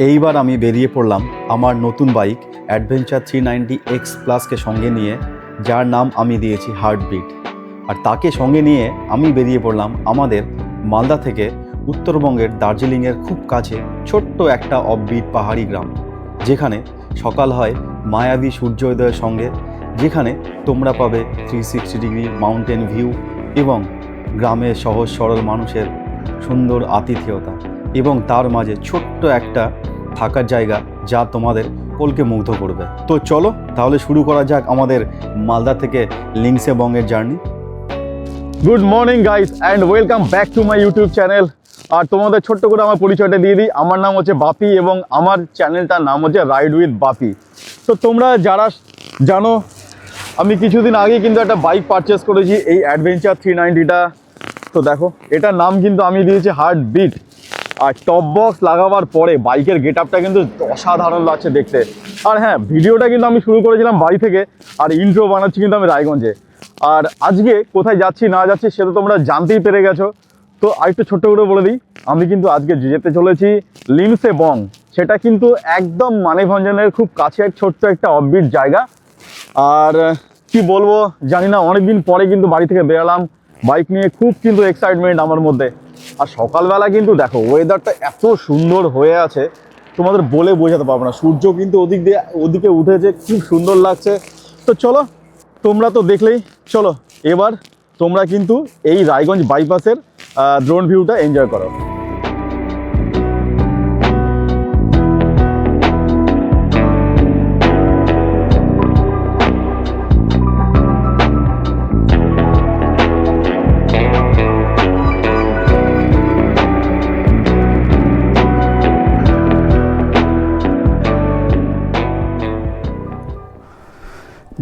এইবার আমি বেরিয়ে পড়লাম আমার নতুন বাইক অ্যাডভেঞ্চার 390X+কে সঙ্গে নিয়ে, যার নাম আমি দিয়েছি হার্টবিট। আর তাকে সঙ্গে নিয়ে আমি বেরিয়ে পড়লাম আমাদের মালদা থেকে উত্তরবঙ্গের দার্জিলিংয়ের খুব কাছে ছোট্ট একটা অফবিট পাহাড়ি গ্রাম, যেখানে সকাল হয় মায়াবী সূর্যোদয়ের সঙ্গে, যেখানে তোমরা পাবে 360 ডিগ্রি মাউন্টেন ভিউ এবং গ্রামের সহজ সরল মানুষের সুন্দর আতিথেয়তা এবং তার মাঝে ছোট্ট একটা থাকার জায়গা যা তোমাদের কোলকে মুগ্ধ করবে। তো চলো তাহলে শুরু করা যাক আমাদের মালদা থেকে লিংসেবংয়ের journey. Good morning guys and welcome back to my YouTube channel. আর তোমাদের ছোট্ট করে আমার পরিচয়টা দিয়ে দিই। আমার নাম হচ্ছে বাপি এবং আমার চ্যানেলটার নাম হচ্ছে রাইড উইথ বাপি। তো তোমরা যারা জানো, আমি কিছুদিন আগে কিন্তু একটা বাইক পারচেস করেছি, এই অ্যাডভেঞ্চার 390টা। তো দেখো, এটার নাম কিন্তু আমি দিয়েছি হার্টবিট। আর টপ বক্স লাগাবার পরে বাইকের গেট আপটা কিন্তু অসাধারণ লাগছে দেখতে। আর হ্যাঁ, ভিডিওটা কিন্তু আমি শুরু করেছিলাম বাড়ি থেকে, আর ইন্ট্রো বানাচ্ছি কিন্তু আমি রায়গঞ্জে। আর আজকে কোথায় যাচ্ছি না যাচ্ছি সেটা তোমরা জানতেই পেরে গেছো। তো আরেকটু ছোট্ট করে বলে দিই, আমি কিন্তু আজকে যেতে চলেছি লিংসেবং। সেটা কিন্তু একদম মানেভঞ্জনের খুব কাছে ছোট্ট একটা অফবিট জায়গা। আর কি বলবো জানি না, অনেকদিন পরে কিন্তু বাড়ি থেকে বেরালাম বাইক নিয়ে, খুব কিন্তু এক্সাইটমেন্ট আমার মধ্যে। আর সকালবেলা কিন্তু দেখো ওয়েদারটা এত সুন্দর হয়ে আছে, তোমাদের বলে বোঝাতে পারবো না। সূর্য কিন্তু ওদিকে উঠেছে, খুব সুন্দর লাগছে। তো চলো, তোমরা তো দেখলেই, চলো এবার তোমরা কিন্তু এই রায়গঞ্জ বাইপাসের ড্রোন ভিউটা এনজয় করো।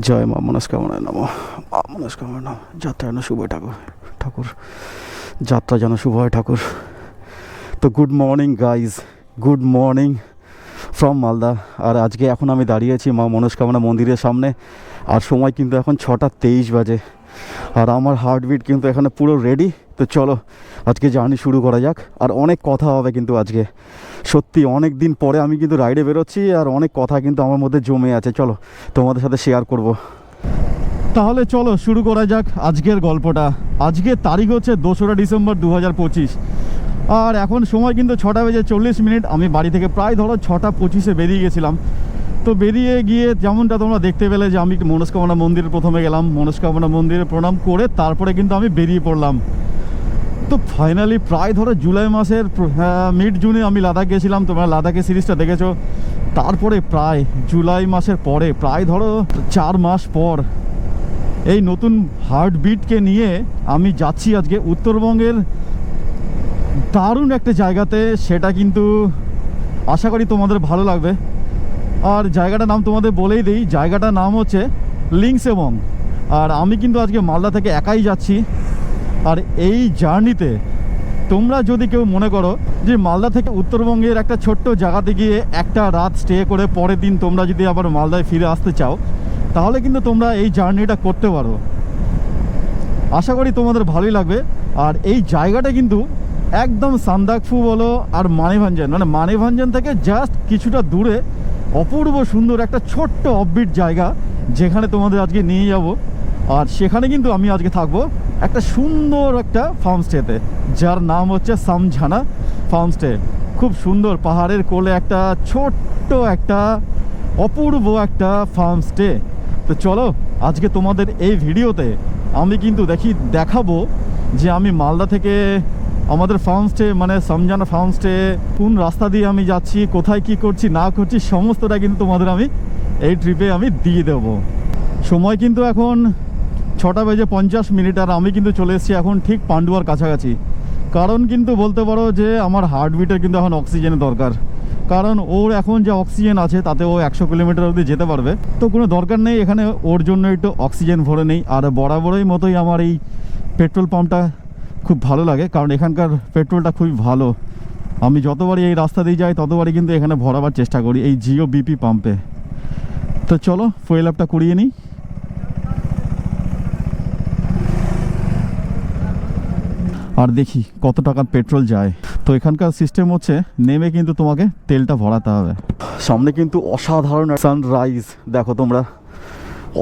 জয় মা মনস্কামনায় নমঃ। মা মনস্কামনায় নমঃ। যাত্রা যেন শুভ হয় ঠাকুর, যাত্রা যেন শুভ হয় ঠাকুর। তো good morning guys, good morning from Malda. আর আজকে এখন আমি দাঁড়িয়েছি মা মনস্কামনা মন্দিরের সামনে, আর সময় কিন্তু এখন 6:23 বাজে। আর আমার হার্টবিট কিন্তু এখানে পুরো রেডি। তো চলো আজকে জার্নি শুরু করা যাক। আর অনেক কথা হবে কিন্তু আজকে, সত্যি অনেক দিন পরে আমি কিন্তু রাইডে বেরোচ্ছি, আর অনেক কথা কিন্তু আমার মধ্যে জমে আছে। চলো তোমাদের সাথে শেয়ার করব। তাহলে চলো শুরু করা যাক আজকের গল্পটা। আজকের তারিখ হচ্ছে 2রা ডিসেম্বর 2025। আর এখন সময় কিন্তু 6:40। আমি বাড়ি থেকে প্রায় ধরো 6:25-এ বেরিয়ে গেছিলাম। তো বেরিয়ে গিয়ে যেমনটা তোমরা দেখতে পেলে যে আমি মনস্কামনা মন্দিরে প্রথমে গেলাম, মনস্কামনা মন্দিরে প্রণাম করে তারপরে কিন্তু আমি বেরিয়ে পড়লাম। তো ফাইনালি প্রায় ধরো জুলাই মাসের মিড জুনে আমি লাদাখ গেছিলাম, তোমরা লাদাখের সিরিজটা দেখেছো। তারপরে প্রায় জুলাই মাসের পরে প্রায় ধরো 4 মাস পর এই নতুন হার্টবিটকে নিয়ে আমি যাচ্ছি আজকে উত্তরবঙ্গের দারুণ একটা জায়গাতে। সেটা কিন্তু আশা করি তোমাদের ভালো লাগবে। আর জায়গাটার নাম তোমাদের বলেই দিই, জায়গাটার নাম হচ্ছে লিংসেবং। আর আমি কিন্তু আজকে মালদা থেকে একাই যাচ্ছি। আর এই জার্নিতে তোমরা যদি কেউ মনে করো যে মালদা থেকে উত্তরবঙ্গের একটা ছোট্ট জায়গাতে গিয়ে একটা রাত স্টে করে পরের দিন তোমরা যদি আবার মালদায় ফিরে আসতে চাও, তাহলে কিন্তু তোমরা এই জার্নিটা করতে পারো। আশা করি তোমাদের ভালোই লাগবে। আর এই জায়গাটা কিন্তু একদম সান্দাকফু বলো আর মানেভঞ্জন, মানে মানেভঞ্জন থেকে জাস্ট কিছুটা দূরে অপূর্ব সুন্দর একটা ছোট্ট অফবিট জায়গা, যেখানে তোমাদের আজকে নিয়ে যাব। আর সেখানে কিন্তু আমি আজকে থাকবো একটা সুন্দর একটা ফার্মস্টেতে, যার নাম হচ্ছে সামঝানা ফার্মস্টে। খুব সুন্দর পাহাড়ের কোলে একটা ছোট্ট একটা অপূর্ব একটা ফার্মস্টে। তো চলো আজকে তোমাদের এই ভিডিওতে আমি কিন্তু দেখাবো যে আমি মালদা থেকে আমাদের ফার্মস্টে মানে সামঝানা ফার্মস্টে কোন রাস্তা দিয়ে আমি যাচ্ছি, কোথায় কি করছি না করছি সমস্তটা কিন্তু তোমাদের আমি এই ট্রিপে আমি দিয়ে দেব। সময় কিন্তু এখন 6:50। আর আমি কিন্তু চলে এসেছি এখন ঠিক পান্ডুয়ার কাছাকাছি। কারণ কিন্তু বলতে পারো যে আমার হার্টবিটের কিন্তু এখন অক্সিজেনের দরকার। কারণ ওর এখন যে অক্সিজেন আছে তাতে ও 100 কিলোমিটার অবধি যেতে পারবে। তো কোনো দরকার নেই এখানে ওর জন্য একটু অক্সিজেন ভরে নেই। আর বরাবরই মতোই আমার এই পেট্রোল পাম্পটা খুব ভালো লাগে, কারণ এখানকার পেট্রোলটা খুবই ভালো। আমি যতবারই এই রাস্তা দিয়ে যাই ততবারই কিন্তু এখানে ভরাবার চেষ্টা করি এই জিও বিপি পাম্পে। তো চলো ফুয়েল আপটা করিয়ে নিই। আর দেখি কত টাকার পেট্রোল যায়। তো এখানকার সিস্টেম হচ্ছে নেমে কিন্তু তোমাকে তেলটা ভরাতে হবে। সামনে কিন্তু অসাধারণ সানরাইজ দেখো তোমরা,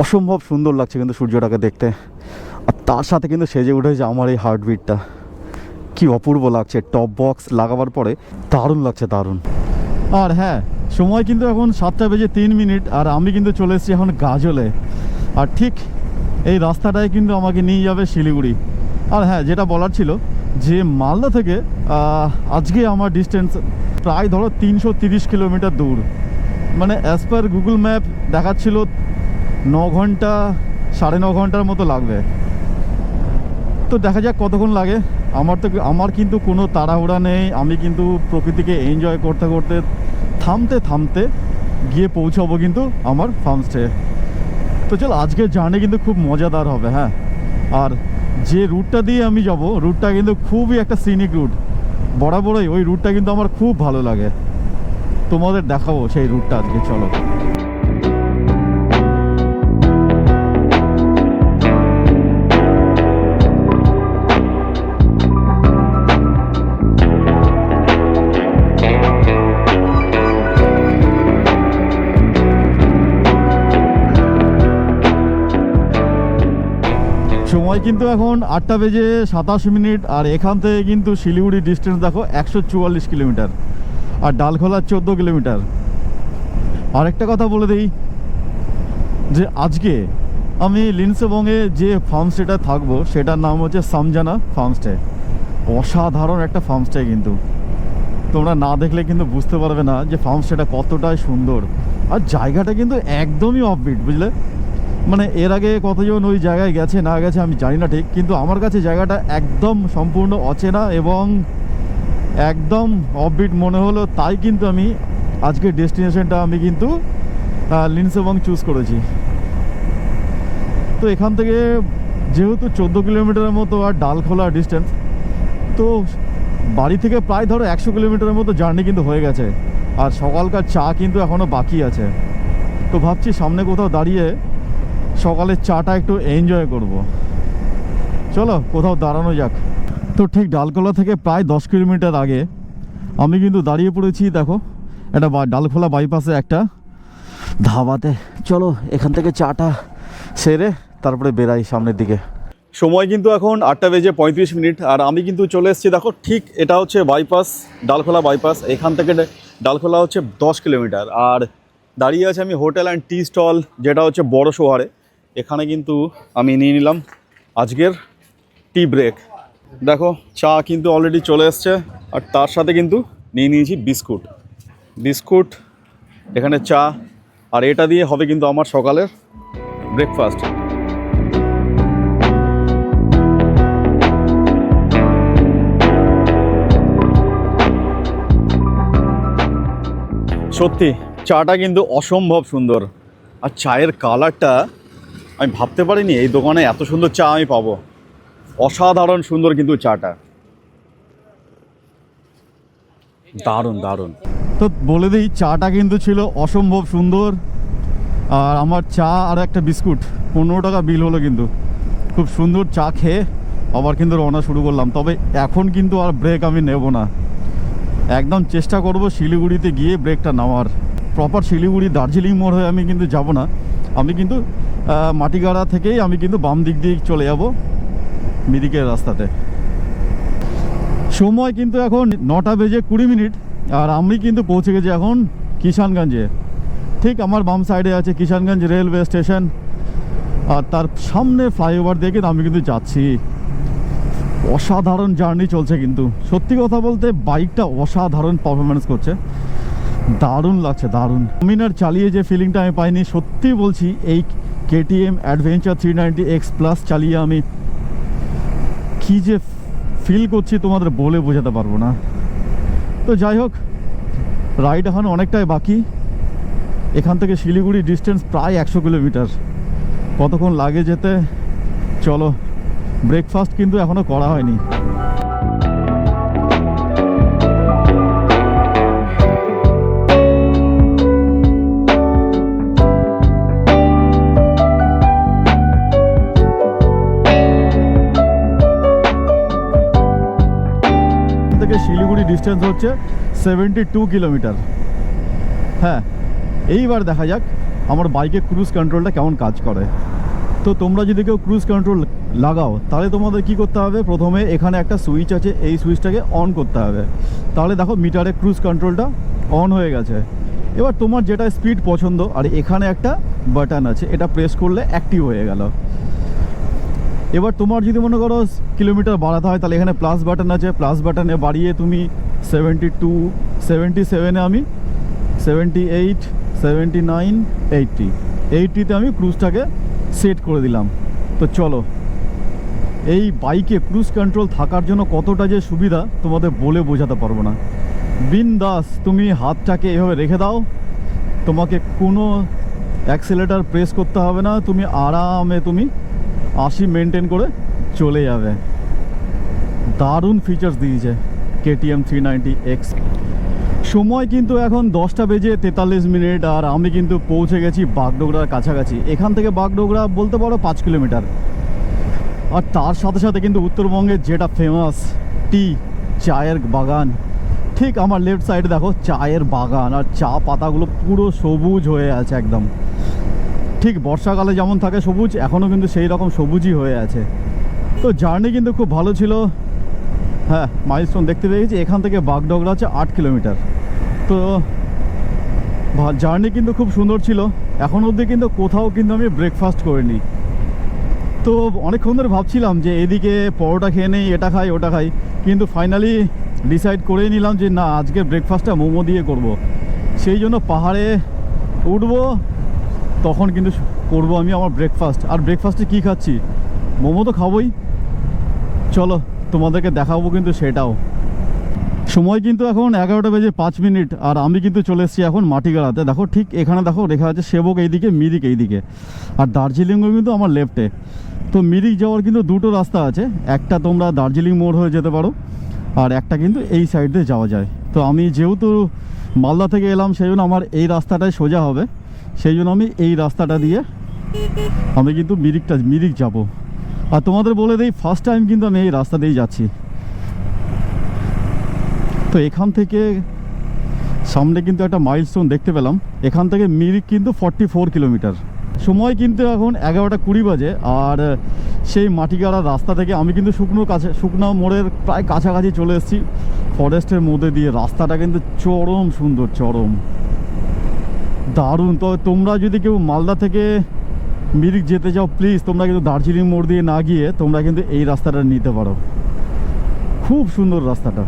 অসম্ভব সুন্দর লাগছে কিন্তু সূর্যটাকে দেখতে। আর তার সাথে কিন্তু সেজে উঠেছে আমার এই হার্টবিটটা, কি অপূর্ব লাগছে। টপ বক্স লাগাবার পরে দারুণ লাগছে, দারুণ। আর হ্যাঁ, সময় কিন্তু এখন 7:03, আর আমি কিন্তু চলে এসেছি এখন গাজলে। আর ঠিক এই রাস্তাটায় কিন্তু আমাকে নিয়ে যাবে শিলিগুড়ি। আর হ্যাঁ, যেটা বলার ছিল যে মালদা থেকে আজকে আমার ডিস্টেন্স প্রায় ধরো 330 কিলোমিটার দূর। মানে অ্যাজ পার গুগল ম্যাপ দেখাচ্ছিল 9 ঘন্টা 9.5 ঘন্টার মতো লাগবে। তো দেখা যাক কতক্ষণ লাগে। আমার কিন্তু কোনো তাড়াহুড়া নেই, আমি কিন্তু প্রকৃতিকে এনজয় করতে করতে থামতে থামতে গিয়ে পৌঁছাবো কিন্তু আমার ফার্মস্টে। তো চল, আজকের জার্নি কিন্তু খুব মজাদার হবে। হ্যাঁ, আর যে রুটটা দিয়ে আমি যাব, রুটটা কিন্তু খুবই একটা সিনিক রুট। বরাবরই ওই রুটটা কিন্তু আমার খুব ভালো লাগে, তোমাদের দেখাবো সেই রুটটা আজকে। চলো। সময় কিন্তু এখন 8:27, আর এখান থেকে কিন্তু শিলিগুড়ি ডিস্টেন্স দেখো 144 কিলোমিটার, আর ডালখোলা 14 কিলোমিটার। আরেকটা কথা বলে দিই যে আজকে আমি লিন্সেবংয়ে যে ফার্মস্টেটা থাকবো সেটার নাম হচ্ছে সামজানা ফার্মস্টে। অসাধারণ একটা ফার্মস্টে, কিন্তু তোমরা না দেখলে কিন্তু বুঝতে পারবে না যে ফার্মস্টেটা কতটাই সুন্দর। আর জায়গাটা কিন্তু একদমই অফবিট, বুঝলে। মানে এর আগে কতজন ওই জায়গায় গেছে না গেছে আমি জানি না ঠিক, কিন্তু আমার কাছে জায়গাটা একদম সম্পূর্ণ অচেনা এবং একদম অফবিট মনে হলো। তাই কিন্তু আমি আজকের ডেস্টিনেশনটা আমি কিন্তু লিন্সেবং চুজ করেছি। তো এখান থেকে যেহেতু 14 কিলোমিটারের মতো আর ডালখোলা ডিস্টেন্স, তো বাড়ি থেকে প্রায় ধরো 100 কিলোমিটারের মতো জার্নি কিন্তু হয়ে গেছে। আর সকালকার চা কিন্তু এখনও বাকি আছে। তো ভাবছি সামনে কোথাও দাঁড়িয়ে সকালের চাটা একটু এনজয় করব। চলো কোথাও দাঁড়ানো যাক। তো ঠিক ডালখোলা থেকে প্রায় 10 কিলোমিটার আগে আমি কিন্তু দাঁড়িয়ে পড়েছি, দেখো এটা ডালখোলা বাইপাসে একটা ধাবাতে। চলো এখান থেকে চাটা সেরে তারপরে বেরাই সামনের দিকে। সময় কিন্তু এখন 8:35, আর আমি কিন্তু চলে এসেছি। দেখো ঠিক এটা হচ্ছে বাইপাস, ডালখোলা বাইপাস। এখান থেকে ডালখোলা হচ্ছে 10 কিলোমিটার। আর দাঁড়িয়ে আছে আমি হোটেল অ্যান্ড টি স্টল, যেটা হচ্ছে বড় শহরে। এখানে কিন্তু আমি নিয়ে নিলাম আজকের টি ব্রেক। দেখো চা কিন্তু অলরেডি চলে এসছে, আর তার সাথে কিন্তু নিয়ে নিয়েছি বিস্কুট, এখানে চা, আর এটা দিয়ে হবে কিন্তু আমার সকালের ব্রেকফাস্ট। সত্যি চাটা কিন্তু অসম্ভব সুন্দর। আর চায়ের কালারটা আমি ভাবতে পারিনি এই দোকানে এত সুন্দর চা আমি পাবো। অসাধারণ সুন্দর কিন্তু চাটা, দারুণ দারুণ। তো বলে দিই, চাটা কিন্তু ছিল অসম্ভব সুন্দর। আর আমার চা আর একটা বিস্কুট 15 টাকা বিল হলো। কিন্তু খুব সুন্দর চা খেয়ে আবার কিন্তু রওনা শুরু করলাম। তবে এখন কিন্তু আর ব্রেক আমি নেব না, একদম চেষ্টা করব শিলিগুড়িতে গিয়ে ব্রেকটা নেওয়ার। প্রপার শিলিগুড়ি দার্জিলিং মোড় হয়ে আমি কিন্তু যাব না, আমি কিন্তু মাটিগাড়া থেকেই আমি কিন্তু বাম দিক দিয়ে চলে যাব মিরিকের রাস্তাতে। সময় কিন্তু এখন 9:20, আর আমি কিন্তু পৌঁছে গেছি এখন কিষানগঞ্জে। ঠিক আমার বাম সাইডে আছে কিষানগঞ্জ রেলওয়ে স্টেশন, আর তার সামনে ফ্লাইওভার দিয়ে কিন্তু আমি কিন্তু যাচ্ছি। অসাধারণ জার্নি চলছে, কিন্তু সত্যি কথা বলতে বাইকটা অসাধারণ পারফরমেন্স করছে, দারুণ লাগছে, দারুণ। ডমিনার চালিয়ে যে ফিলিংটা আমি পাইনি, সত্যি বলছি। এই KTM অ্যাডভেঞ্চার 390X+ চালিয়ে আমি কী যে ফিল করছি তোমাদের বলে বোঝাতে পারবো না। তো যাই হোক, রাইড এখন অনেকটাই বাকি। এখান থেকে শিলিগুড়ি ডিস্টেন্স প্রায় 100 কিলোমিটার। কতক্ষণ লাগে যেতে, চলো। ব্রেকফাস্ট কিন্তু এখনও করা হয়নি। ডিস্টেন্স হচ্ছে 72 কিলোমিটার। হ্যাঁ, এইবার দেখা যাক আমার বাইকে ক্রুজ কন্ট্রোলটা কেমন কাজ করে। তো তোমরা যদি কেউ ক্রুজ কন্ট্রোল লাগাও তাহলে তোমাদের কি করতে হবে, প্রথমে এখানে একটা সুইচ আছে, এই সুইচটাকে অন করতে হবে। তাহলে দেখো মিটারে ক্রুজ কন্ট্রোলটা অন হয়ে গেছে। এবার তোমার যেটা স্পিড পছন্দ, আর এখানে একটা বাটন আছে, এটা প্রেস করলে অ্যাক্টিভ হয়ে গেল। এবার তোমার যদি মনে করো কিলোমিটার বাড়াতে হয় তাহলে এখানে প্লাস বাটন আছে, প্লাস বাটনে বাড়িয়ে তুমি 72, 77-এ আমি 78, 79, 80তে আমি ক্রুজটাকে সেট করে দিলাম। তো চলো, এই বাইকে ক্রুজ কন্ট্রোল থাকার জন্য কতটা যে সুবিধা তোমাদের বলে বোঝাতে পারবো না। বিন্দাস তুমি হাতটাকে এভাবে রেখে দাও, তোমাকে কোনো অ্যাক্সেলেটার প্রেস করতে হবে না, তুমি আরামে তুমি 80 মেনটেন করে চলে যাবে। দারুণ ফিচার্স দিয়েছে KTM 390X। সময় কিন্তু এখন 10টা বেজে 43 মিনিট, আর আমি কিন্তু পৌঁছে গেছি বাগডোগরার কাছাকাছি। এখান থেকে বাগডোগরা বলতে পারো 5 কিলোমিটার। আর তার সাথে সাথে কিন্তু উত্তরবঙ্গের যেটা ফেমাস টি, চায়ের বাগান, ঠিক আমার লেফট সাইডে দেখো চায়ের বাগান, আর চা পাতাগুলো পুরো সবুজ হয়ে আছে একদম। ঠিক বর্ষাকালে যেমন থাকে সবুজ, এখনও কিন্তু সেই রকম সবুজই হয়ে আছে। তো জার্নি কিন্তু খুব ভালো ছিল। হ্যাঁ, মাইলস্টোন দেখতে পেয়ে গেছি। এখান থেকে বাগডোগরা আছে 8 কিলোমিটার। তো জার্নি কিন্তু খুব সুন্দর ছিল। এখন অবধি কিন্তু কোথাও কিন্তু আমি ব্রেকফাস্ট করিনি। তো অনেকক্ষণ ধরে ভাবছিলাম যে এদিকে পরোটা খেয়ে নেই, এটা খাই ওটা খাই, কিন্তু ফাইনালি ডিসাইড করেই নিলাম যে না, আজকে ব্রেকফাস্টটা মোমো দিয়ে করব। সেই জন্য পাহাড়ে উঠবো, তখন কিন্তু করবো আমি আমার ব্রেকফাস্ট। আর ব্রেকফাস্টে কী খাচ্ছি, মোমো তো খাবোই। চলো তোমাদেরকে দেখাবো কিন্তু সেটাও। সময় কিন্তু এখন 11টা বেজে 5 মিনিট, আর আমি কিন্তু চলে এসেছি এখন মাটিগাড়াতে। দেখো ঠিক এখানে দেখো লেখা আছে সেবক এইদিকে, মিরিক এইদিকে, আর দার্জিলিংও কিন্তু আমার লেফটে। তো মিরিক যাওয়ার কিন্তু দুটো রাস্তা আছে, একটা তোমরা দার্জিলিং মোড় হয়ে যেতে পারো, আর একটা কিন্তু এই সাইড দিয়ে যাওয়া যায়। তো আমি যেহেতু মালদা থেকে এলাম সেই জন্য আমার এই রাস্তাটাই সোজা হবে, সেই জন্য আমি এই রাস্তাটা দিয়ে আমি কিন্তু মিরিক যাব। আর তোমাদের বলে দিই, ফার্স্ট টাইম কিন্তু আমি এই রাস্তা দিয়েই যাচ্ছি। তো এখান থেকে সামনে কিন্তু একটা মাইলস্টোন দেখতে পেলাম, এখান থেকে মিরিক কিন্তু 44 কিলোমিটার। সময় কিন্তু এখন 11টা 20 বাজে, আর সেই মাটিগাড়া রাস্তা থেকে আমি কিন্তু শুকনো মোড়ের প্রায় কাছাকাছি চলে এসেছি। ফরেস্টের মধ্যে দিয়ে রাস্তাটা কিন্তু চরম সুন্দর, চরম দারুণ। তো তোমরা যদি কেউ মালদা থেকে মিরিক যেতে চাও, প্লিজ তোমরা কিন্তু দার্জিলিং মোড় দিয়ে না গিয়ে তোমরা কিন্তু এই রাস্তাটা নিতে পারো। খুব সুন্দর রাস্তাটা।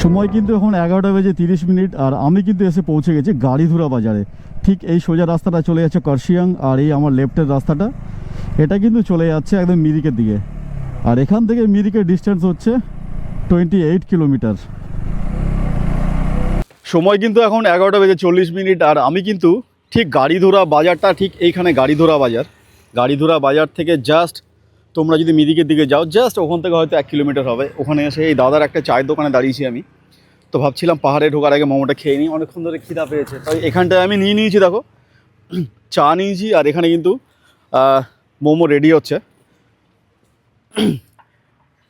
সময় কিন্তু এখন 11টা বেজে 30 মিনিট, আর আমি কিন্তু এসে পৌঁছে গেছি গাড়িধুরা বাজারে। ঠিক এই সোজা রাস্তাটা চলে যাচ্ছে কার্শিয়াং, আর এই আমার লেফটের রাস্তাটা এটা কিন্তু চলে যাচ্ছে একদম মিরিকের দিকে। আর এখান থেকে মিরিকের ডিস্টেন্স হচ্ছে 28 কিলোমিটার। সময় কিন্তু এখন 11টা বেজে 40 মিনিট, আর আমি কিন্তু ঠিক গাড়িধুরা বাজারটা, ঠিক এইখানে গাড়িধুরা বাজার থেকে জাস্ট তোমরা যদি মিরিকের দিকে যাও, জাস্ট ওখান থেকে হয়তো 1 কিলোমিটার হবে। ওখানে এসে এই দাদার একটা চায়ের দোকানে দাঁড়িয়েছি আমি। তো ভাবছিলাম পাহাড়ে ঢোকার আগে মোমোটা খেয়ে নিই, অনেকক্ষণ ধরে খিদা পেয়েছে। তাই এখানটায় আমি নিয়েছি, দেখো চা নিয়েছি, আর এখানে কিন্তু মোমো রেডি হচ্ছে।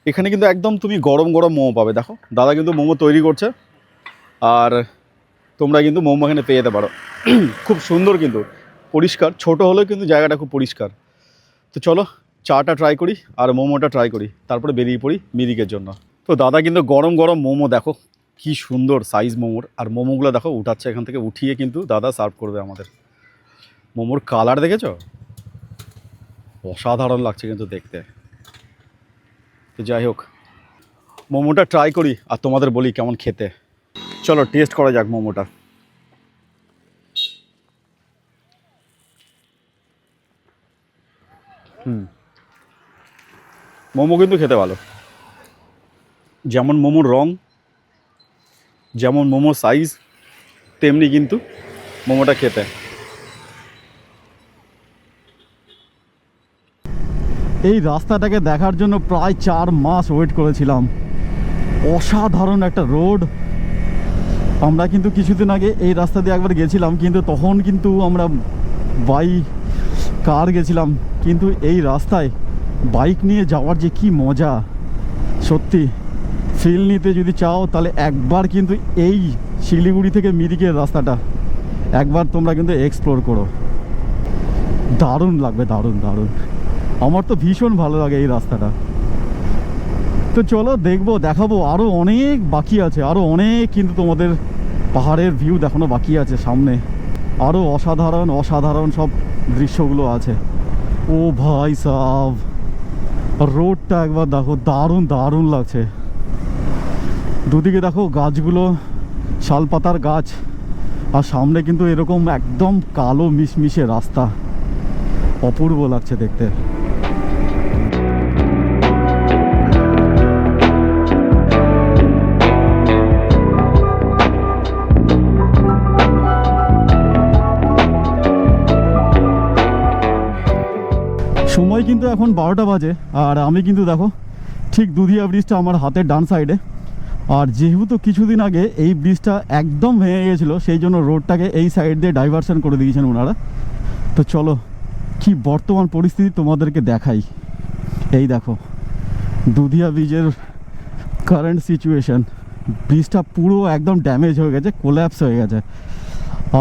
এখানে কিন্তু একদম তুমি গরম গরম মোমো পাবে। দেখো দাদা কিন্তু মোমো তৈরি করছে, আর তোমরা কিন্তু মোমো এখানে পেয়ে যেতে পারো। খুব সুন্দর, কিন্তু পরিষ্কার, ছোট হলেও কিন্তু জায়গাটা খুব পরিষ্কার। তো চলো চাটা ট্রাই করি আর মোমোটা ট্রাই করি, তারপরে বেরিয়ে পড়ি মিরিকের জন্য। তো দাদা কিন্তু গরম গরম মোমো, দেখো কি সুন্দর সাইজ মোমোর, আর মোমোগুলো দেখো উঠাচ্ছে এখান থেকে, উঠিয়ে কিন্তু দাদা সার্ভ করবে আমাদের। মোমোর কালার দেখেছো, অসাধারণ লাগছে কিন্তু দেখতে। তো যাই হোক, মোমোটা ট্রাই করি আর তোমাদের বলি কেমন খেতে। চলো টেস্ট করা যাক মোমোটা। মোমো কিন্তু খেতে ভালো, যেমন মোমোর রং, যেমন মোমোর সাইজ, তেমনি কিন্তু মোমোটা খেতে। এই রাস্তাটাকে দেখার জন্য প্রায় 4 মাস ওয়েট করেছিলাম। অসাধারণ একটা রোড। আমরা কিন্তু কিছুদিন আগে এই রাস্তা দিয়ে একবার গেছিলাম, কিন্তু তখন কিন্তু আমরা কার গেছিলাম, কিন্তু এই রাস্তায় বাইক নিয়ে যাওয়ার যে কি মজা, সত্যি ফিল নিতে যদি চাও তাহলে একবার কিন্তু এই শিলিগুড়ি থেকে মিরিকের রাস্তাটা একবার তোমরা কিন্তু এক্সপ্লোর করো, দারুণ লাগবে, দারুণ দারুণ। আমার তো ভীষণ ভালো লাগে এই রাস্তাটা। তো চলো দেখাবো, আরও অনেক বাকি আছে, আরও অনেক কিন্তু তোমাদের পাহাড়ের ভিউ দেখানো বাকি আছে সামনে, আরও অসাধারণ অসাধারণ সব দৃশ্যগুলো আছে। ও ভাই সাব, রোডটা একবার দেখো, দারুণ দারুণ লাগছে। দুদিকে দেখো গাছগুলো, শালপাতার গাছ, আর সামনে কিন্তু এরকম একদম কালো মিশমিশে রাস্তা, অপূর্ব লাগছে দেখতে। সময় কিন্তু এখন 12টা বাজে, আর আমি কিন্তু দেখো ঠিক দুধিয়া ব্রিজটা আমার হাতের ডান সাইডে। আর যেহেতু কিছুদিন আগে এই ব্রিজটা একদম ভেঙে গেছিলো, সেই জন্য রোডটাকে এই সাইড দিয়ে ডাইভারশন করে দিয়েছেন ওনারা। তো চলো কি বর্তমান পরিস্থিতি তোমাদেরকে দেখাই। এই দেখো দুধিয়া ব্রিজের কারেন্ট সিচুয়েশন। ব্রিজটা পুরো একদম ড্যামেজ হয়ে গেছে, কোল্যাপস হয়ে গেছে।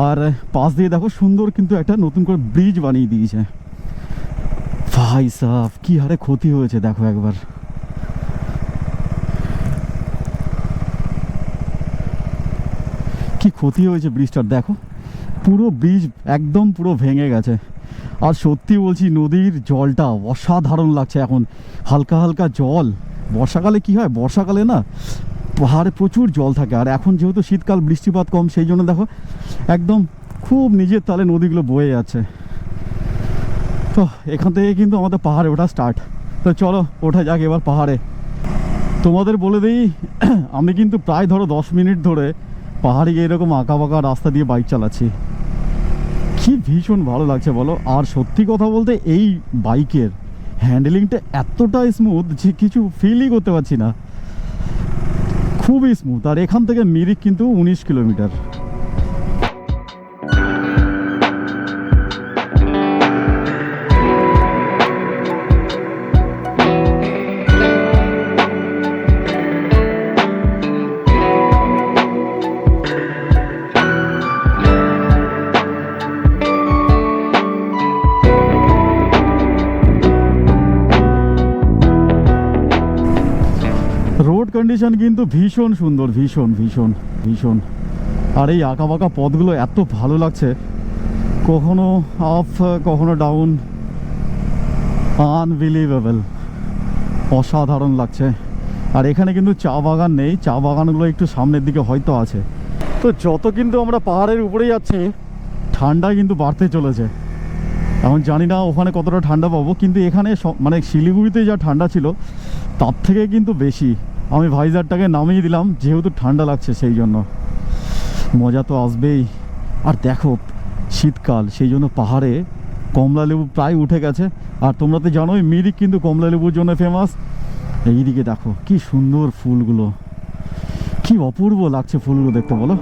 আর পাশ দিয়ে দেখো সুন্দর কিন্তু একটা নতুন করে ব্রিজ বানিয়ে দিয়েছে। ভাই সাহ, কি হারে ক্ষতি হয়েছে দেখো একবার। কি ক্ষতি হয়েছে ব্রিজটার, দেখো পুরো ব্রিজ একদম পুরো ভেঙে গেছে। আর সত্যি বলছি, নদীর জলটা অসাধারণ লাগছে এখন, হালকা হালকা জল। বর্ষাকালে কি হয়, বর্ষাকালে না পাহাড়ে প্রচুর জল থাকে, আর এখন যেহেতু শীতকাল, বৃষ্টিপাত কম, সেই জন্য দেখো একদম খুব নিজের তালে নদীগুলো বয়ে যাচ্ছে। তো এখান থেকে কিন্তু আমাদের পাহাড়ে ওঠা স্টার্ট। তো চলো ওঠা যাক এবার পাহাড়ে। তোমাদের বলে দিই, আমি কিন্তু প্রায় ধরো 10 মিনিট ধরে পাহাড়ে এরকম আঁকা বাঁকা রাস্তা দিয়ে বাইক চালাচ্ছি। কি ভীষণ ভালো লাগছে বলো। আর সত্যি কথা বলতে এই বাইকের হ্যান্ডেলিংটা এতটা স্মুথ যে কিছু ফিলই করতে পারছি না, খুবই স্মুথ। আর এখান থেকে মিরিক কিন্তু 19 কিলোমিটার। রোড কন্ডিশন কিন্তু ভীষণ সুন্দর, ভীষণ ভীষণ ভীষণ। আর এই আঁকা বাঁকা পথগুলো এত ভালো লাগছে, কখনো আপ কখনো ডাউন, আনবিলিভেবল, অসাধারণ লাগছে। আর এখানে কিন্তু চা বাগান নেই, চা বাগানগুলো একটু সামনের দিকে হয়তো আছে। তো যত কিন্তু আমরা পাহাড়ের উপরে যাচ্ছি, ঠান্ডা কিন্তু বাড়তে চলেছে। এখন জানি না ওখানে কতটা ঠান্ডা পাবো, কিন্তু এখানে মানে শিলিগুড়িতে যা ঠান্ডা ছিল তার থেকে কিন্তু বেশি। আমি ভাইজারটাকে নামিয়ে দিলাম যেহেতু ঠান্ডা লাগছে, সেই জন্য মজা তো আসবেই। আর দেখো শীতকাল, সেই জন্য পাহাড়ে কমলা লেবু প্রায় উঠে গেছে। আর তোমরা তো জানোই মিরিক কিন্তু কমলা লেবুর জন্য ফেমাস। এইদিকে দেখো কি সুন্দর ফুলগুলো, কি অপূর্ব লাগছে ফুলগুলো দেখতে বলো।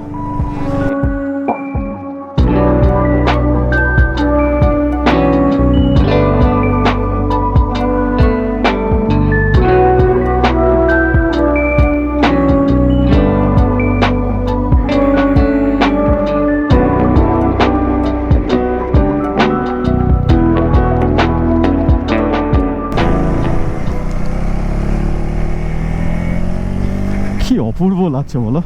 কি অপূর্ব লাগছে বলো।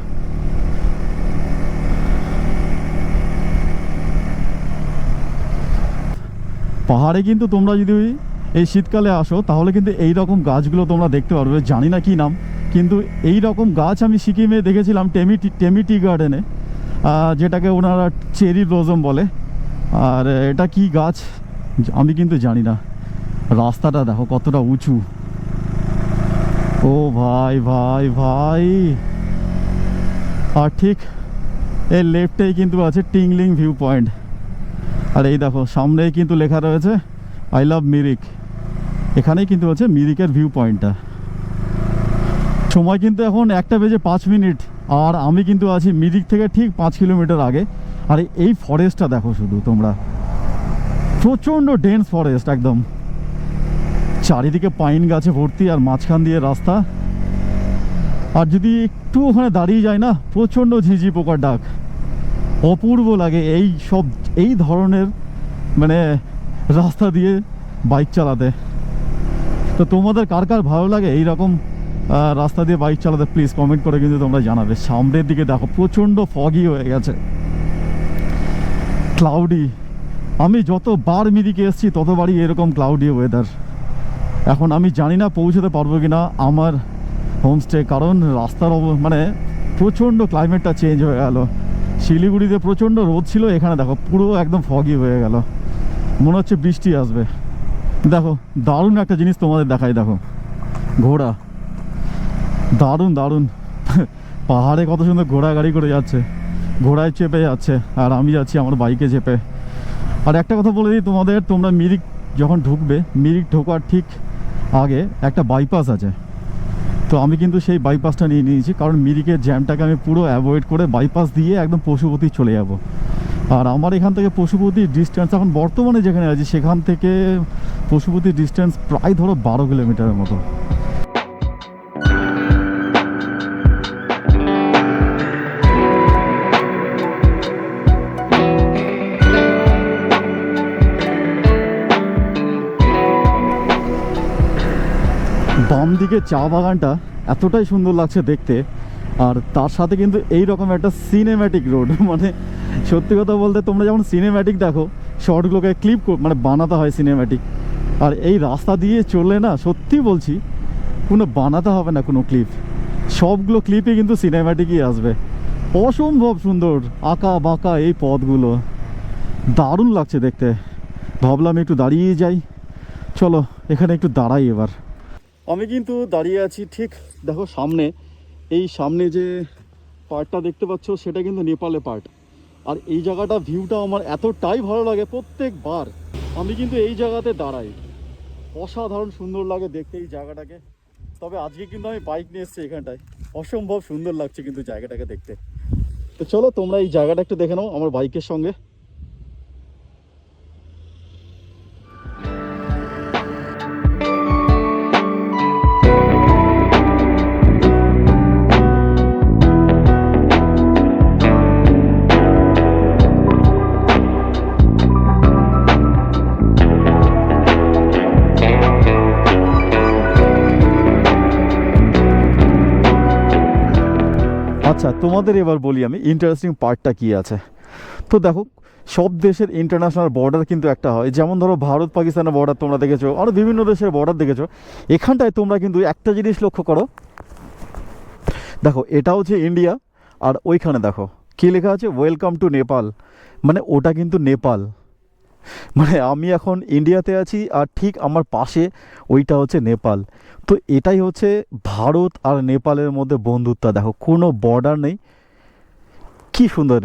পাহাড়ে কিন্তু তোমরা যদি এই শীতকালে আসো তাহলে কিন্তু এই রকম গাছগুলো তোমরা দেখতে পারবে। জানি না কি নাম, কিন্তু এই রকম গাছ আমি সিকিমে দেখেছিলাম টেমি টি গার্ডেনে, যেটাকে ওনারা চেরি ব্লসম বলে। আর এটা কি গাছ আমি কিন্তু জানি না। রাস্তাটা দেখো কতটা উঁচু। ও ভাই ভাই ভাই, আর ঠিক এই লেফটেই কিন্তু আছে টিংলিং ভিউ পয়েন্ট। আর এই দেখো সামনেই কিন্তু লেখা রয়েছে আই লাভ মিরিক। এখানেই কিন্তু আছে মিরিকের ভিউ পয়েন্টটা। সময় কিন্তু এখন 1:05। আর আমি কিন্তু আছি মিরিক থেকে ঠিক 5 কিলোমিটার আগে। আর এই ফরেস্টটা দেখো শুধু তোমরা, প্রচণ্ড ডেন্স ফরেস্ট একদম, চারিদিকে পাইন গাছে ভর্তি আর মাঝখান দিয়ে রাস্তা। আর যদি একটু ওখানে দাঁড়িয়ে যায় না, প্রচণ্ড ঝিঝি পোকার ডাক, অপূর্ব লাগে এই ধরনের মানে রাস্তা দিয়ে বাইক চালাতে। তো তোমাদের কার কার ভালো লাগে এইরকম রাস্তা দিয়ে বাইক চালাতে, প্লিজ কমেন্ট করে কিন্তু তোমরা জানাবে। সামনের দিকে দেখো প্রচণ্ড ফগি হয়ে গেছে, ক্লাউডি। আমি যতবার মিরিকে এসেছি ততবারই এরকম ক্লাউডি ওয়েদার। এখন আমি জানি না পৌঁছতে পারবো কি না আমার হোমস্টে, কারণ রাস্তার মানে প্রচণ্ড ক্লাইমেটটা চেঞ্জ হয়ে গেল। শিলিগুড়িতে প্রচণ্ড রোদ ছিল, এখানে দেখো পুরো একদম ফগি হয়ে গেল, মনে হচ্ছে বৃষ্টি আসবে। দেখো দারুণ একটা জিনিস তোমাদের দেখাই, দেখো ঘোড়া, দারুণ দারুণ পাহাড়ে কত সুন্দর ঘোড়া গাড়ি করে যাচ্ছে, ঘোড়ায় চেপে যাচ্ছে, আর আমি যাচ্ছি আমার বাইকে চেপে। আর একটা কথা বলে দিই তোমাদের, তোমরা মিরিক যখন ঢুকবে, মিরিক ঢোকার ঠিক আগে একটা বাইপাস আছে। তো আমি কিন্তু সেই বাইপাসটা নিয়ে নিয়েছি, কারণ মিরিকের জ্যামটাকে আমি পুরো অ্যাভয়েড করে বাইপাস দিয়ে একদম পশুপতি চলে যাব। আর আমার এখান থেকে পশুপতির ডিস্টেন্স এখন বর্তমানে যেখানে আছি সেখান থেকে পশুপতির ডিস্টেন্স প্রায় ধরো 12 কিলোমিটারের মতো। বাম দিকে চা বাগানটা এতটাই সুন্দর লাগছে দেখতে, আর তার সাথে কিন্তু এই রকম একটা সিনেম্যাটিক রোড। মানে সত্যি কথা বলতে, তোমরা যেমন সিনেম্যাটিক দেখো শর্টগুলোকে ক্লিপ মানে বানাতে হয় সিনেম্যাটিক, আর এই রাস্তা দিয়ে চললে না, সত্যি বলছি, কোনো বানাতে হবে না কোনো ক্লিপ, সবগুলো ক্লিপে কিন্তু সিনেম্যাটিকই আসবে। অসম্ভব সুন্দর আঁকা বাঁকা এই পথগুলো, দারুণ লাগছে দেখতে। ভাবলাম একটু দাঁড়িয়ে যাই, চলো এখানে একটু দাঁড়াই এবার। আমি কিন্তু দাঁড়িয়ে আছি ঠিক দেখো সামনে, এই সামনে যে পার্টটা দেখতে পাচ্ছ সেটা কিন্তু নেপালে পার্ট। আর এই জায়গাটা ভিউটা আমার এতটাই ভালো লাগে, প্রত্যেকবার আমি কিন্তু এই জায়গাতে দাঁড়াই, অসাধারণ সুন্দর লাগে দেখতে এই জায়গাটাকে। তবে আজকে কিন্তু আমি বাইক নিয়ে এসেছি এখানটায়, অসম্ভব সুন্দর লাগছে কিন্তু জায়গাটাকে দেখতে। তো চলো তোমরা এই জায়গাটা একটু দেখে নাও আমার বাইকের সঙ্গে। আচ্ছা তোমাদের এবার বলি আমি ইন্টারেস্টিং পার্টটা কি আছে। তো দেখো সব দেশের ইন্টারন্যাশনাল বর্ডার কিন্তু একটা হয়, যেমন ধরো ভারত পাকিস্তানের বর্ডার তোমরা দেখেছো, আরও বিভিন্ন দেশের বর্ডার দেখেছো। এখানটায় তোমরা কিন্তু একটা জিনিস লক্ষ্য করো, দেখো এটা হচ্ছে ইন্ডিয়া, আর ওইখানে দেখো কী লেখা আছে, ওয়েলকাম টু নেপাল, মানে ওটা কিন্তু নেপাল। মানে আমি এখন ইন্ডিয়াতে আছি আর ঠিক আমার পাশে ওইটা হচ্ছে নেপাল। তো এটাই হচ্ছে ভারত আর নেপালের মধ্যে বন্ধুত্ব, দেখো কোনো বর্ডার নেই, কি সুন্দর,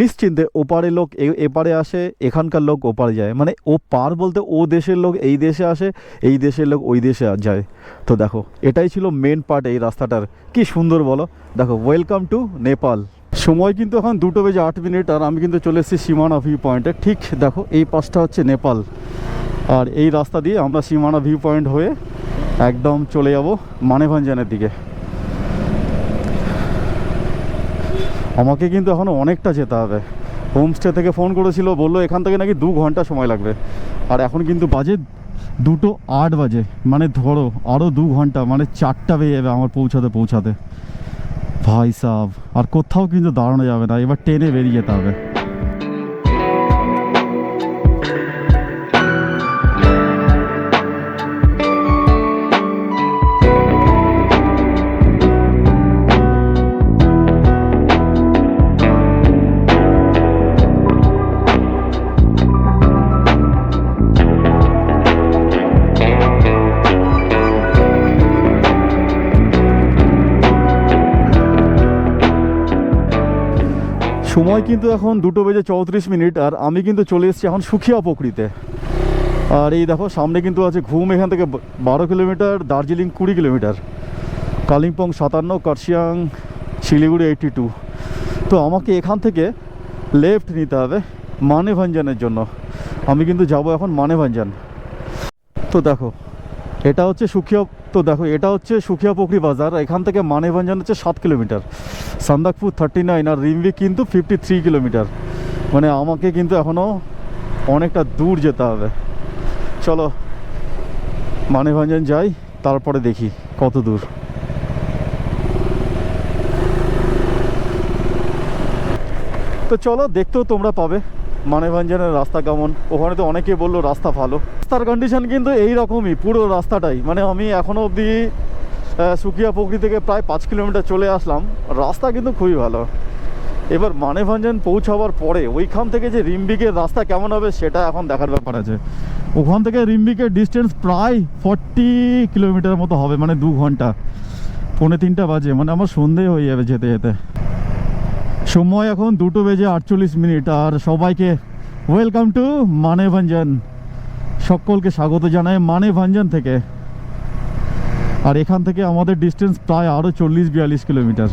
নিশ্চিন্তে ওপারে লোক এপারে আসে, এখানকার লোক ওপারে যায়, মানে ও পার বলতে ও দেশের লোক এই দেশে আসে, এই দেশের লোক ওই দেশে যায়। তো দেখো এটাই ছিল মেন পার্ট এই রাস্তাটার, কি সুন্দর বলো। দেখো ওয়েলকাম টু নেপাল। সময় কিন্তু এখন 2:08, আর আমি কিন্তু চলে এসেছি সীমানা ভিউ পয়েন্টে। ঠিক দেখো এই পাশটা হচ্ছে নেপাল, আর এই রাস্তা দিয়ে আমরা সীমানা ভিউ পয়েন্ট হয়ে একদম চলে যাব মানেভঞ্জনের দিকে। আমাকে কিন্তু এখনও অনেকটা যেতে হবে। হোমস্টে থেকে ফোন করেছিল, বললো এখান থেকে নাকি 2 ঘন্টা সময় লাগবে, আর এখন কিন্তু বাজে 2:08 বাজে, মানে ধরো আরও 2 ঘন্টা, মানে 4টা বেজে যাবে আমার পৌঁছাতে। ভাই সাব, আর কোথাও কিন্তু দাঁড়ানো যাবে না, এবার ট্রেনে বেরিয়ে যেতে হবে। সময় কিন্তু এখন 2:34 আর আমি কিন্তু চলে এসেছি এখন সুখিয়া পুকুরিতে। আর এই দেখো সামনে কিন্তু আছে ঘুম, এখান থেকে 12 কিলোমিটার, দার্জিলিং 20 কিলোমিটার, কালিম্পং 57, কার্শিয়াং শিলিগুড়ি 82। তো আমাকে এখান থেকে লেফট নিতে হবে মানেভাঞ্জনের জন্য। আমি কিন্তু যাব এখন মানেভাঞ্জন। তো দেখো এটা হচ্ছে সুখিয়া, তো দেখো এটা হচ্ছে সুখিয়া পুকুরি বাজার। এখান থেকে মানেভাঞ্জন হচ্ছে 7 কিলোমিটার, সান্দাকফু 39 আর রিম্বিক কিন্তু 53 কিলোমিটার। মানে আমাকে কিন্তু এখনও অনেকটা দূর যেতে হবে। চলো মানেভাঞ্জন যাই, তারপরে দেখি কত দূর। তো চলো, দেখতেও তোমরা পাবে মানেভাঞ্জনের রাস্তা কেমন। ওখানে তো অনেকে বললো রাস্তা ভালো, রাস্তার কন্ডিশন কিন্তু এই রকমই পুরো রাস্তাটাই। মানে আমি এখনও অবধি সুখিয়া পুকুরি থেকে প্রায় 5 কিলোমিটার চলে আসলাম, রাস্তা কিন্তু খুবই ভালো। এবার মানেভাঞ্জন পৌঁছাবার পরে ওইখান থেকে যে রিম্বিকের রাস্তা কেমন হবে সেটা এখন দেখার ব্যাপার আছে। ওখান থেকে রিম্বিকের ডিস্টেন্স প্রায় 40 কিলোমিটার মতো হবে, মানে 2 ঘন্টা, 2:45 বাজে, মানে আমার সন্ধে হয়ে যাবে যেতে যেতে। সময় এখন 2:48 আর সবাইকে ওয়েলকাম টু মানেভাঞ্জন, সকলকে স্বাগত জানাই মানেভাঞ্জন থেকে। আর এখান থেকে আমাদের ডিস্টেন্স প্রায় আরও 40-42 কিলোমিটার।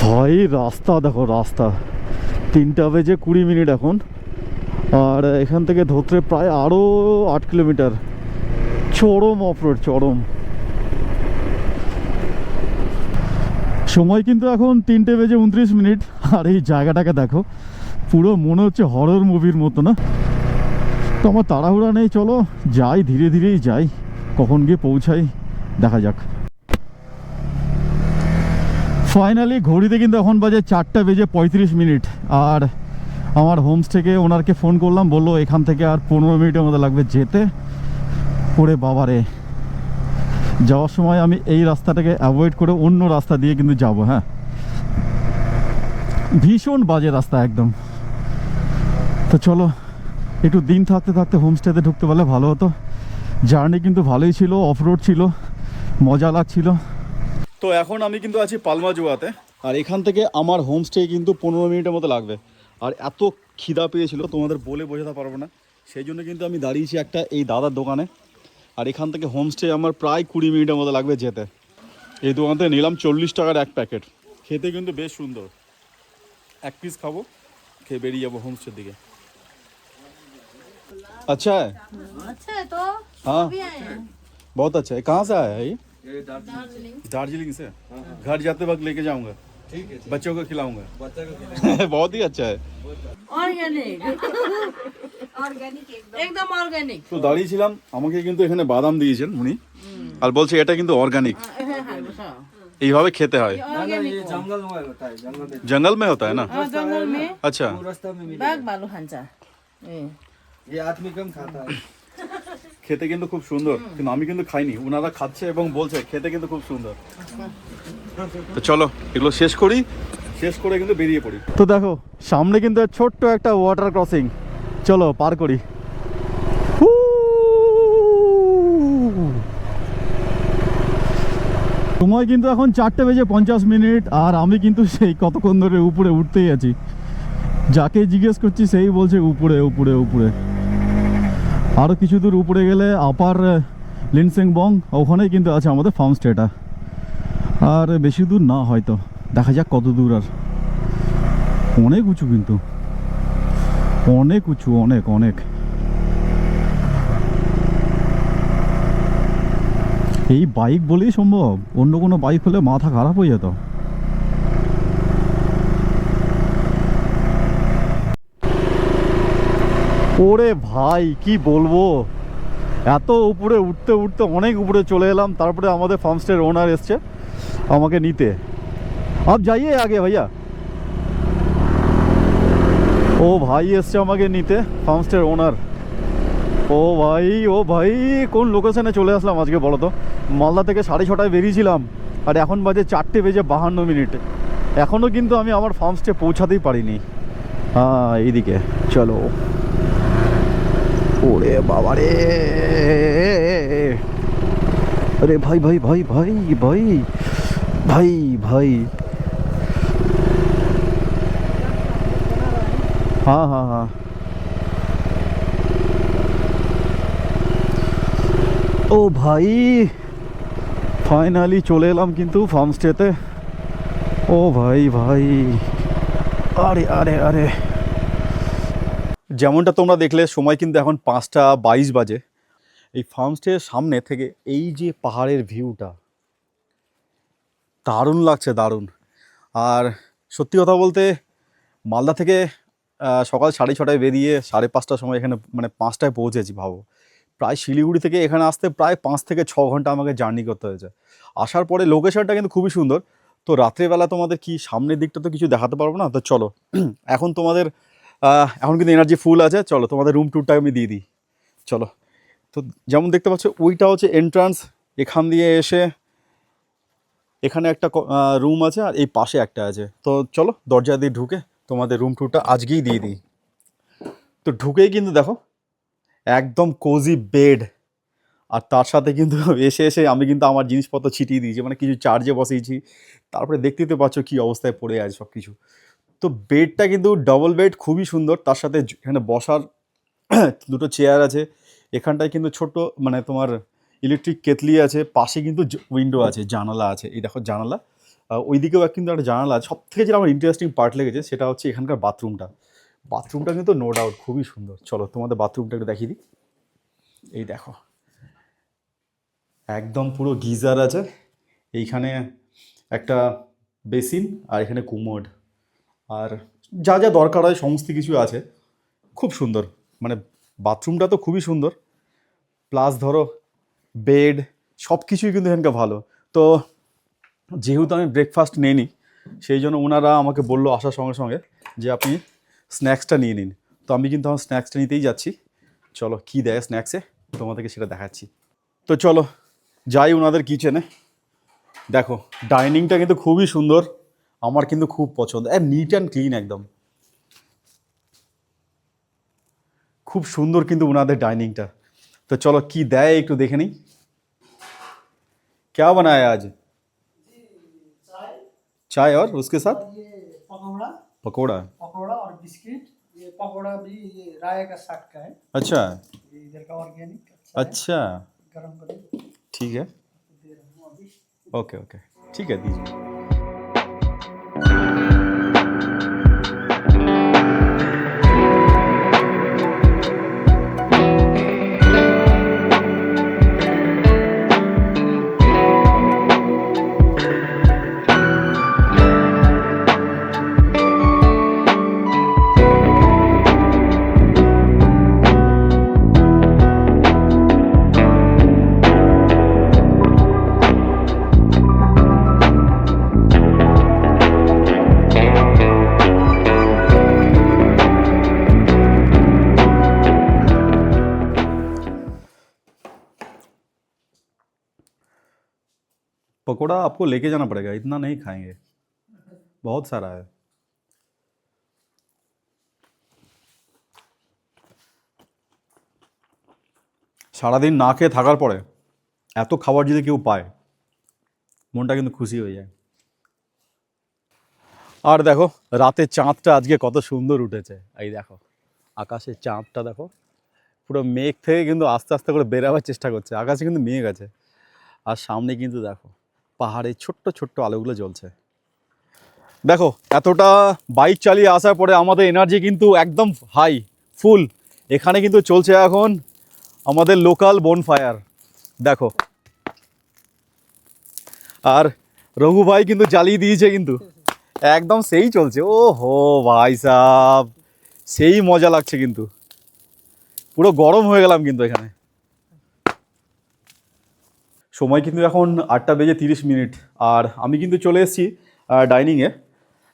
ভাই রাস্তা দেখো, রাস্তা 3:20 এখন। আর এখান থেকে ধরতে প্রায় আরও 8 কিলোমিটার, চরম অফরোড, চরম। সময় কিন্তু এখন 3:29 আর এই জায়গাটাকে দেখো, পুরো মনে হচ্ছে হরর মুভির মতো না। তো আমার তাড়াহুড়া নেই, চলো যাই, ধীরে ধীরেই যাই, কখন গিয়ে পৌঁছাই দেখা যাক। ফাইনালি ঘড়িতে কিন্তু এখন বাজে 4:35 আর আমার হোমস্টেকে ওনারকে ফোন করলাম, বললো এখান থেকে আর 15 মিনিটের মতো লাগবে যেতে। ওরে বাবারে, যাওয়ার সময় আমি এই রাস্তাটাকে অ্যাভয়েড করে অন্য রাস্তা দিয়ে কিন্তু যাব। হ্যাঁ, ভীষণ বাজে রাস্তা একদম। তো চলো একটু দিন থাকতে থাকতে হোমস্টেতে ঢুকতে পারলে ভালো হতো। জার্নি কিন্তু ভালোই ছিল, অফরোড ছিল, মজা লাগছিল। তো এখন আমি কিন্তু আছি পালমাজুয়াতে, আর এখান থেকে আমার হোমস্টে কিন্তু 15 মিনিটের মতো লাগবে। আর এত খিদা পেয়েছিল তোমাদের বলে বোঝাতে পারবো না, সেই জন্য কিন্তু আমি দাঁড়িয়েছি একটা এই দাদার দোকানে। আর এখান থেকে হোমস্টে আমার প্রায় 20 মিনিটের মতো লাগবে যেতে। এই দোকান থেকে নিলাম 40 টাকার এক প্যাকেট, খেতে কিন্তু বেশ সুন্দর। এক পিস খাবো, খেয়ে বেরিয়ে যাবো হোমস্টের দিকে। अच्छा है, अच्छा है तो हाँ भी आए हैं। बहुत अच्छा है। कहाँ से आया है ये? दार्जिलिंग दार्जिलिंग से। घर जाते वक्त लेके जाऊंगा, ठीक है बच्चों को खिलाऊंगा। बच्चा को बहुत ही अच्छा है। ऑर्गेनिक एकदम ऑर्गेनिक। তো দাঁড়িয়েছিলাম, আমাকে কিন্তু এখানে বাদাম দিয়েছেন উনি, আর বলছে এটা কিন্তু অর্গানিক, এইভাবে খেতে হয়। ऑर्गेनिक ये जंगल में होता है, जंगल में जंगल में होता है ना? जंगल में अच्छा, वो रास्ता में मिलेगा। बाग बालू खान्छ ये आदमी कम खाता है। খেতে কিন্তু খুব সুন্দর, কিন্তু আমি কিন্তু খাইনি, ওনারা খাচ্ছে এবং বলছে খেতে কিন্তু খুব সুন্দর। তো চলো এগুলো শেষ করি, শেষ করে কিন্তু বেরিয়ে পড়ি। তো দেখো সামনে কিন্তু ছোট্ট একটা ওয়াটার ক্রসিং, চলো পার করি। সময় কিন্তু এখন 4:50 আর আমি কিন্তু সেই কতক্ষণ ধরে উপরে উঠতেই আছি। যাকে জিজ্ঞেস করছি সেই বলছে উপরে উপরে উপরে। আরও কিছু দূর উপরে গেলে আপার লিনসেংবং, ওখানেই কিন্তু আছে আমাদের ফার্ম স্টেটা। আর বেশি দূর না হয়তো, দেখা যাক কত দূর। আর অনেক উঁচু, কিন্তু অনেক উঁচু, অনেক অনেক। এই বাইক বলেই সম্ভব, অন্য কোনো বাইক হলে মাথা খারাপ হয়ে যেত। ওরে ভাই কি বলবো, এত উপরে উঠতে উঠতে অনেক উপরে চলে এলাম, তারপরে আমাদের ফার্মস্টের ওনার এসছে আমাকে নিতে। আপ যাইয়ে আগে ভাইয়া। ও ভাই এসছে আমাকে নিতে, ফার্মস্টের ওনার। ও ভাই কোন লোকেশনে চলে আসলাম আজকে বলো তো? মালদা থেকে 6:30 বেরিয়েছিলাম, আর এখন বাজে 4:52। এখনও কিন্তু আমি আমার ফার্মস্টে পৌঁছাতেই পারিনি। হ্যাঁ এইদিকে চলো। ওরে বাবা রে, আরে ভাই ভাই ভাই ভাই ভাই ভাই ভাই, হ্যাঁ হ্যাঁ হ্যাঁ, ও ভাই ফাইনালি চলে এলাম কিন্তু ফার্মস্টেতে। ও ভাই ভাই, আরে আরে আরে, যেমনটা তোমরা দেখলে সময় কিন্তু এখন 5:22 বাজে। এই ফার্মস্টের সামনে থেকে এই যে পাহাড়ের ভিউটা দারুণ লাগছে, দারুণ। আর সত্যি কথা বলতে মালদা থেকে সকাল 6:30 বেরিয়ে 5:30টার সময় এখানে মানে 5টায় পৌঁছেছি। ভাবো, প্রায় শিলিগুড়ি থেকে এখানে আসতে প্রায় 5 থেকে 6 ঘন্টা আমাকে জার্নি করতে হয়েছে। আসার পরে লোকেশনটা কিন্তু খুবই সুন্দর। তো রাত্রেবেলা তোমাদের কি সামনের দিকটা তো কিছু দেখাতে পারবো না, তো চলো এখন তোমাদের এখন কিন্তু এনার্জি ফুল আছে, চলো তোমাদের রুম ট্যুরটা আমি দিয়ে দিই। চলো, তো যেমন দেখতে পাচ্ছ ওইটা হচ্ছে এন্ট্রান্স। এখান দিয়ে এসে এখানে একটা রুম আছে, আর এই পাশে একটা আছে। তো চলো দরজা দিয়ে ঢুকে তোমাদের রুম ট্যুরটা আজকেই দিয়ে দিই। তো ঢুকেই কিন্তু দেখো একদম কোজি বেড, আর তার সাথে কিন্তু এসে এসে আমি কিন্তু আমার জিনিসপত্র ছিটিয়ে দিয়েছি, মানে কিছু চার্জে বসিয়েছি। তারপরে দেখতেই তো পাচ্ছ কী অবস্থায় পড়ে আছে সব কিছু। তো বেডটা কিন্তু ডাবল বেড, খুবই সুন্দর। তার সাথে এখানে বসার দুটো চেয়ার আছে। এখানটায় কিন্তু ছোট মানে তোমার ইলেকট্রিক কেতলি আছে। পাশে কিন্তু উইন্ডো আছে, জানালা আছে। এই দেখো জানালা, ওইদিকেও কিন্তু একটা জানালা আছে। সব থেকে যেটা আমার ইন্টারেস্টিং পার্ট লেগেছে সেটা হচ্ছে এখানকার বাথরুমটা কিন্তু নো ডাউট খুবই সুন্দর। চলো তোমাদের বাথরুমটা একটু দেখিয়ে দিই। এই দেখো একদম পুরো গিজার আছে, এইখানে একটা বেসিন, আর এখানে কুমোড, আর যা যা দরকার হয় সমস্ত কিছু আছে। খুব সুন্দর, মানে বাথরুমটা তো খুবই সুন্দর। প্লাস ধরো বেড সব কিছুই কিন্তু এখানকার ভালো। তো যেহেতু আমি ব্রেকফাস্ট নিইনি, সেই জন্য ওনারা আমাকে বললো আসার সঙ্গে সঙ্গে যে আপনি স্ন্যাক্সটা নিয়ে নিন। তো আমি কিন্তু আমার স্ন্যাক্সটা নিতেই যাচ্ছি। চলো কী দেয় স্ন্যাক্সে তোমাদেরকে সেটা দেখাচ্ছি। তো চলো যাই ওনাদের কিচেনে। দেখো ডাইনিংটা কিন্তু খুবই সুন্দর, আমার কিন্তু খুব পছন্দ। নিট অ্যান্ড ক্লিন একদম, খুব সুন্দর কিন্তু ওনাদের ডাইনিংটা। তো চলো কি দেয় একটু দেখে নিই। क्या बनाया आज? चाय और उसके साथ ये पकौड़ा पकौड़ा। पकौड़ा और बिस्किट। ये पकौड़ा भी ये राय का साग का है, अच्छा ये इधर का ऑर्गेनिक अच्छा, गरम करें ठीक है, दे रहा हूँ अभी। ओके ओके, ठीक है दीजिए। पकोड़ा आपको लेके जाना पड़ेगा, इतना नहीं खाएंगे, बहुत सारा है। সারাদিন না খেয়ে থাকার পরে এত খাবার যদি কেউ পায় মনটা কিন্তু খুশি হয়ে যায়। আর দেখো রাতে চাঁদটা আজকে কত সুন্দর উঠেছে। এই দেখো আকাশে চাঁদটা দেখো, পুরো মেঘ থেকে কিন্তু আস্তে আস্তে করে বেরাবার চেষ্টা করছে। আকাশে কিন্তু মেঘ আছে, আর সামনে কিন্তু দেখো পাহাড়ে ছোট্ট ছোট্ট আলোগুলো জ্বলছে। দেখো এতটা বাইক চালিয়ে আসার পরে আমাদের এনার্জি কিন্তু একদম হাই ফুল। এখানে কিন্তু চলছে এখন আমাদের লোকাল বনফায়ার দেখো, আর রঘু ভাই কিন্তু জ্বালিয়ে দিয়েছে কিন্তু একদম সেই চলছে। ও হো ভাই সাব, সেই মজা লাগছে কিন্তু, পুরো গরম হয়ে গেলাম কিন্তু এখানে। সময় কিন্তু এখন 8:30 আর আমি কিন্তু চলে এসেছি ডাইনিংয়ে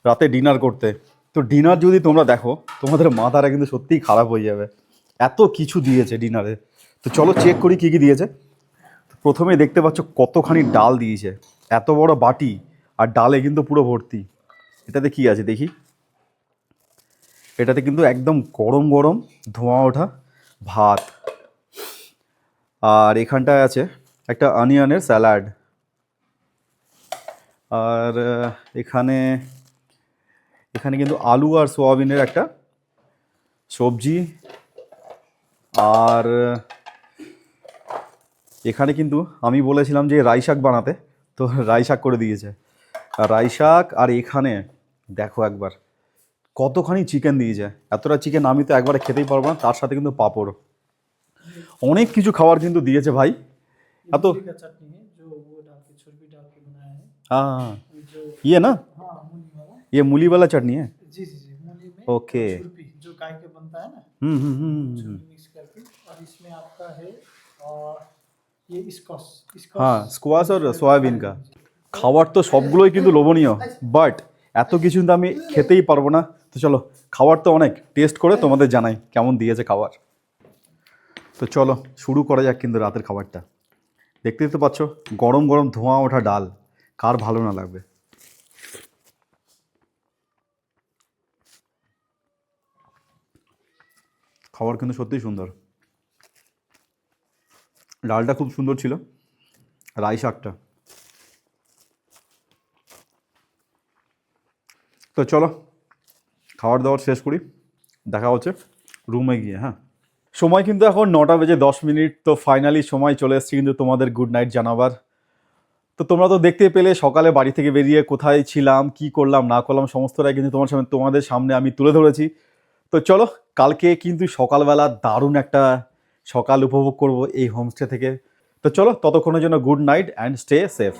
রাতে ডিনার করতে। তো ডিনার যদি তোমরা দেখো তোমাদের মাথাটা কিন্তু সত্যিই খারাপ হয়ে যাবে, এত কিছু দিয়েছে ডিনারে। তো চলো চেক করি কী কী দিয়েছে। প্রথমে দেখতে পাচ্ছ কতখানি ডাল দিয়েছে, এত বড় বাটি আর ডালে কিন্তু পুরো ভর্তি। এটাতে কি আছে দেখি, এটাতে কিন্তু একদম গরম গরম ধোঁয়া ওঠা ভাত, আর এখানটায় আছে একটা অনিয়নের স্যালাড, আর এখানে এখানে কিন্তু আলু আর সোয়াবিনের একটা সবজি, আর এখানে কিন্তু আমি বলেছিলাম যে রাই শাক বানাতে, তো রাই শাক করে দিয়েছে। আর রাই শাক, আর এখানে দেখো একবার কতখানি চিকেন দিয়েছে। এতটা চিকেন আমি তো একবারে খেতেই পারবো না, তার সাথে কিন্তু পাঁপড়, অনেক কিছু খাবার কিন্তু দিয়েছে ভাই। এত मूली का चटनी है जो वो डाल के छुरपी डाल के बनाया है। हाँ जो ये ना, हाँ मूली वाला, ये मूली वाला चटनी है। जी जी जी, मूली में ओके। छुरपी जो गाय के बनता है ना, छुरपी मिक्स करके, और इसमें आपका है और ये स्कॉश हाँ स्কোয়াশ আর সয়াবিন কা খাবার তো সবগুলোই কিন্তু লোভনীয়, বাট এত কিছু কিন্তু আমি খেতেই পারবো না। তো চলো খাবার তো অনেক, টেস্ট করে তোমাদের জানাই কেমন দিয়েছে খাবার। তো চলো শুরু করা যাক কিন্তু রাতের খাবারটা। দেখতেই তো পাচ্ছ গরম গরম ধোঁয়া ওঠা ডাল, কার ভালো না লাগবে। খাবার কিন্তু সত্যিই সুন্দর, ডালটা খুব সুন্দর ছিল, রাই শাকটা। তো চলো খাবার দাবার শেষ করি, দেখা হচ্ছে রুমে গিয়ে। হ্যাঁ, সময় কিন্তু এখন 9:10। তো ফাইনালি সময় চলে এসেছে কিন্তু তোমাদের গুড নাইট জানাবার। তো তোমরা তো দেখতে পেলে সকালে বাড়ি থেকে বেরিয়ে কোথায় ছিলাম, কি করলাম না করলাম সমস্তটাই কিন্তু তোমাদের সামনে আমি তুলে ধরেছি। তো চলো কালকে কিন্তু সকালবেলা দারুণ একটা সকাল উপভোগ করব এই হোমস্টে থেকে। তো চলো ততক্ষণের জন্য good night and stay safe.